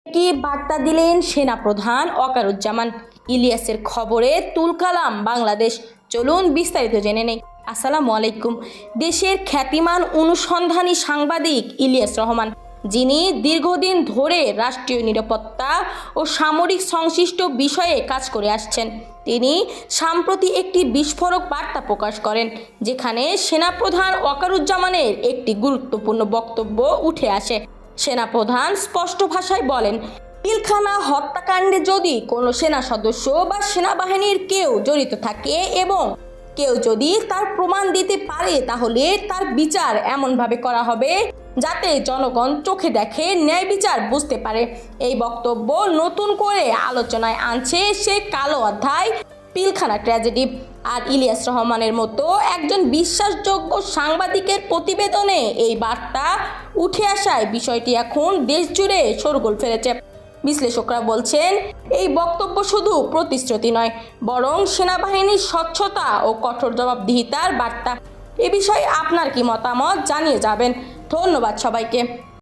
কি বার্তা দিলেন সেনাপ্রধান ওয়াকারুজ্জামান। ইলিয়াসের খবরে তুলকালাম বাংলাদেশ। চলুন বিস্তারিত জেনে নেই। আসসালামু আলাইকুম। দেশের খ্যাতিমান অনুসন্ধানী সাংবাদিক ইলিয়াস রহমান, যিনি দীর্ঘদিন ধরে রাষ্ট্রীয় নিরাপত্তা ও সামরিক সংশ্লিষ্ট বিষয়ে কাজ করে আসছেন, তিনি সম্প্রতি একটি বিস্ফোরক বার্তা প্রকাশ করেন, যেখানে সেনাপ্রধান ওয়াকারুজ্জামানের একটি গুরুত্বপূর্ণ বক্তব্য উঠে আসে। সেনাপ্রধান স্পষ্ট ভাষায় বলেন, পিলখানা হত্যাকাণ্ডে যদি কোনো সেনা সদস্য বা সেনাবাহিনীর কেউ জড়িত থাকে এবং কেউ যদি তার প্রমাণ দিতে পারে, তাহলে তার বিচার এমনভাবে করা হবে যাতে জনগণ চোখে দেখে, ন্যায় বিচার বুঝতে পারে। এই বক্তব্য নতুন করে আলোচনায় আনছে সে কালো অধ্যায়, পিলখানা ট্র্যাজেডি। আর ইলিয়াস রহমানের মতো একজন বিশ্বাসযোগ্য সাংবাদিকের প্রতিবেদনে এই বার্তা উঠে আসায় বিষয়টি এখন দেশ জুড়ে শোরগোল ফেলেছে। বিশ্লেষকরা বলছেন, এই বক্তব্য শুধু প্রতিশ্রুতি নয়, বরং সেনাবাহিনীর স্বচ্ছতা ও কঠোর জবাবদিহিতার বার্তা। এ বিষয়ে আপনার কি মতামত জানিয়ে যাবেন। ধন্যবাদ সবাইকে।